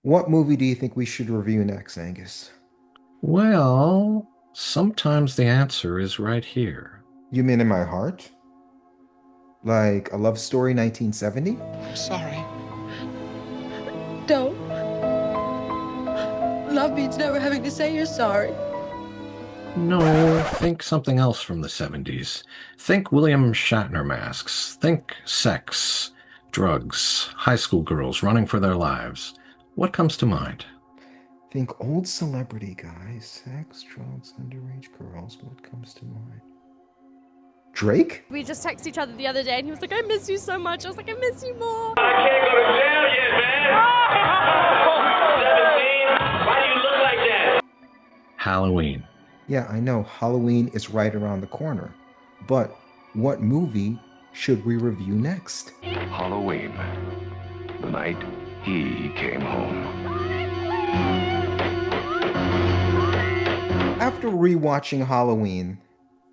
What movie do you think we should review next, Angus? Well, sometimes the answer is right here. You Mean in My Heart? Like A Love Story 1970? I'm sorry. Don't. Love means never having to say you're sorry. No, think something else from the 70s. Think William Shatner masks. Think sex, drugs, high school girls running for their lives. What comes to mind? Think old celebrity guys, sex, drugs, underage girls. What comes to mind? Drake? We just texted each other the other day and he was like, I miss you so much. I was like, I miss you more. I can't go to jail yet, man. 17? Why do you look like that? Halloween. Yeah, I know Halloween is right around the corner. But what movie should we review next? Halloween, the night he came home. After rewatching Halloween,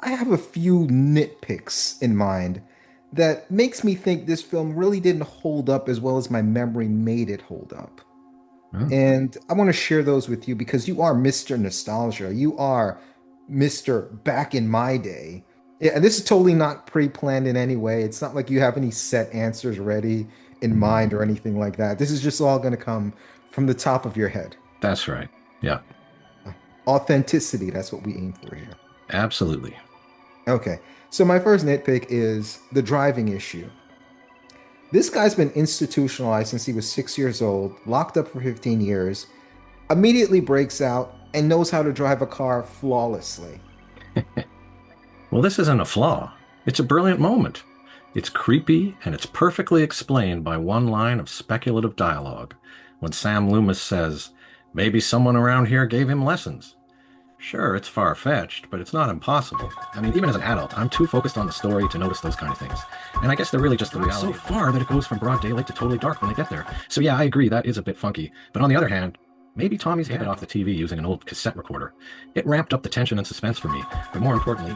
I have a few nitpicks in mind that makes me think this film really didn't hold up as well as my memory made it hold up. Huh? And I want to share those with you because you are Mr. Nostalgia. You are Mr. Back in My Day. Yeah, and this is totally not pre-planned in any way. It's not like you have any set answers ready in mind or anything like that. This is just all going to come from the top of your head. That's right. Yeah, Authenticity, that's what we aim for here. absolutely. Okay, so my first nitpick is the driving issue. This guy's been institutionalized since he was 6 years old, locked up for 15 years, immediately breaks out, and knows how to drive a car flawlessly. Well, this isn't a flaw. It's a brilliant moment. It's creepy, and it's perfectly explained by one line of speculative dialogue when Sam Loomis says, maybe someone around here gave him lessons. Sure, it's far-fetched, but it's not impossible. I mean, even as an adult, I'm too focused on the story to notice those kind of things. And I guess they're really just the reality. So far that it goes from broad daylight to totally dark when they get there. So yeah, I agree, that is a bit funky. But on the other hand, maybe Tommy's hit off the TV using an old cassette recorder. It ramped up the tension and suspense for me, but more importantly,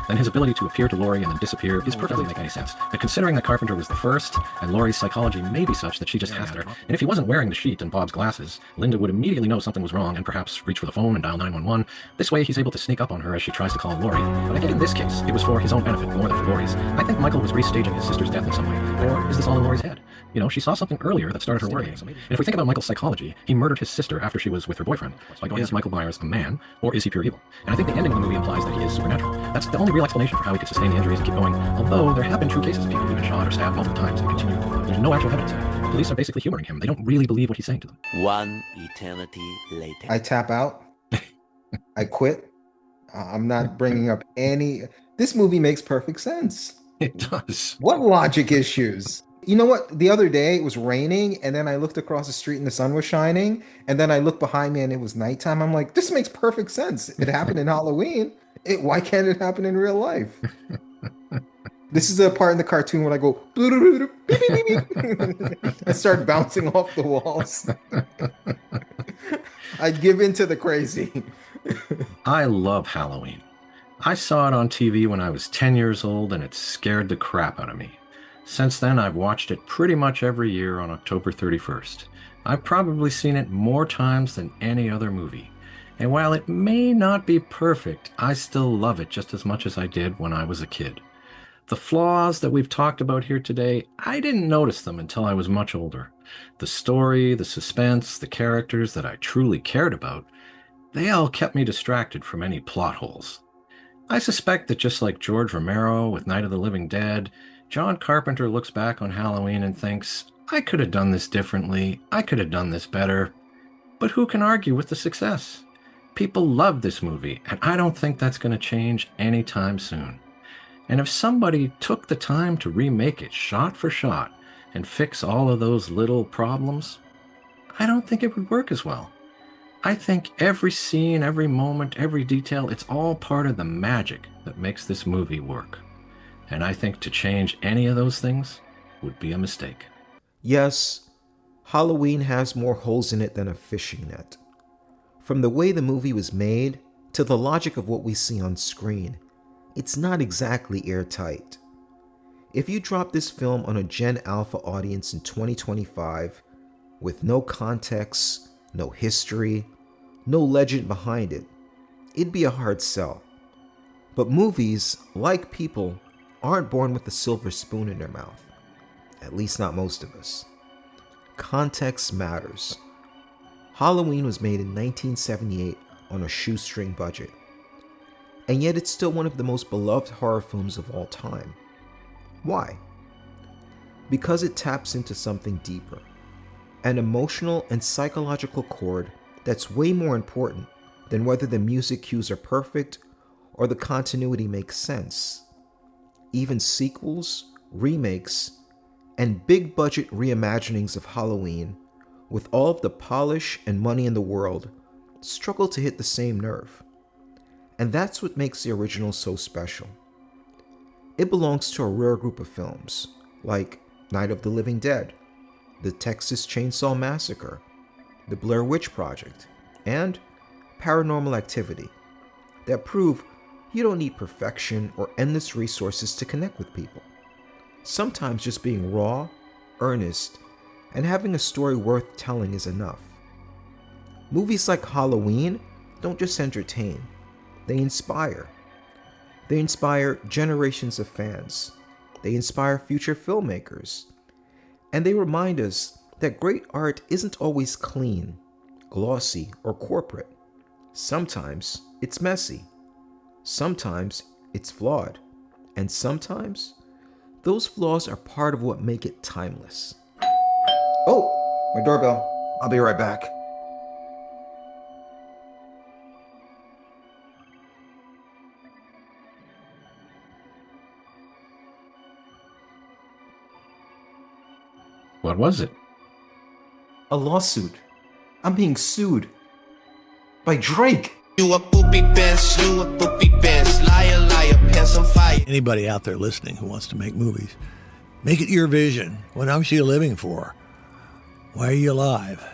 then his ability to appear to Laurie and then disappear is perfectly make any sense. But considering that Carpenter was the first, and Laurie's psychology may be such that she just has her, and if he wasn't wearing the sheet and Bob's glasses, Linda would immediately know something was wrong and perhaps reach for the phone and dial 911. This way, he's able to sneak up on her as she tries to call Laurie. But I think in this case, it was for his own benefit more than for Laurie's. I think Michael was restaging his sister's death in some way. Or is this all in Laurie's head? You know, she saw something earlier that started her worrying. And if we think about Michael's psychology, he murdered his sister after she was with her boyfriend. Like, is Michael Myers a man, or is he pure evil? And I think the ending of the movie implies that he is supernatural. That's the only real explanation for how he could sustain the injuries and keep going, although there have been true cases of people who've been shot or stabbed multiple times and continue. There's no actual evidence of it. The police are basically humoring him. They don't really believe what he's saying to them. One eternity later. I tap out. I quit. I'm not bringing up any. This movie makes perfect sense. It does. What logic issues? You know what? The other day it was raining, and then I looked across the street and the sun was shining, and then I looked behind me and it was nighttime. I'm like, this makes perfect sense. It happened in Halloween. Why can't it happen in real life? This is a part in the cartoon when I go, I start bouncing off the walls. I give in to the crazy. I love Halloween. I saw it on TV when I was 10 years old, and it scared the crap out of me. Since then, I've watched it pretty much every year on October 31st. I've probably seen it more times than any other movie. And while it may not be perfect, I still love it just as much as I did when I was a kid. The flaws that we've talked about here today, I didn't notice them until I was much older. The story, the suspense, the characters that I truly cared about, they all kept me distracted from any plot holes. I suspect that just like George Romero with Night of the Living Dead, John Carpenter looks back on Halloween and thinks, I could have done this differently, I could have done this better. But who can argue with the success? People love this movie, and I don't think that's going to change anytime soon. And if somebody took the time to remake it shot for shot and fix all of those little problems, I don't think it would work as well. I think every scene, every moment, every detail, it's all part of the magic that makes this movie work. And I think to change any of those things would be a mistake. Yes, Halloween has more holes in it than a fishing net. From the way the movie was made to the logic of what we see on screen, it's not exactly airtight. If you drop this film on a Gen Alpha audience in 2025, with no context, no history, no legend behind it, it'd be a hard sell. But movies, like people, aren't born with a silver spoon in their mouth. At least not most of us. Context matters. Halloween was made in 1978 on a shoestring budget. And yet it's still one of the most beloved horror films of all time. Why? Because it taps into something deeper. An emotional and psychological chord that's way more important than whether the music cues are perfect or the continuity makes sense. Even sequels, remakes, and big budget reimaginings of Halloween, with all of the polish and money in the world, struggle to hit the same nerve. And that's what makes the original so special. It belongs to a rare group of films, like Night of the Living Dead, the Texas Chainsaw Massacre, the Blair Witch Project, and Paranormal Activity, that prove you don't need perfection or endless resources to connect with people. Sometimes just being raw, earnest, and having a story worth telling is enough. Movies like Halloween don't just entertain, they inspire. They inspire generations of fans. They inspire future filmmakers. And they remind us that great art isn't always clean, glossy, or corporate. Sometimes it's messy. Sometimes it's flawed. And sometimes those flaws are part of what make it timeless. Oh, my doorbell. I'll be right back. What was it? A lawsuit. I'm being sued. By Drake. You a poopy bitch, you a poopy bitch, liar, liar, pants on fire. Anybody out there listening who wants to make movies, make it your vision. What else are you living for? Why are you alive?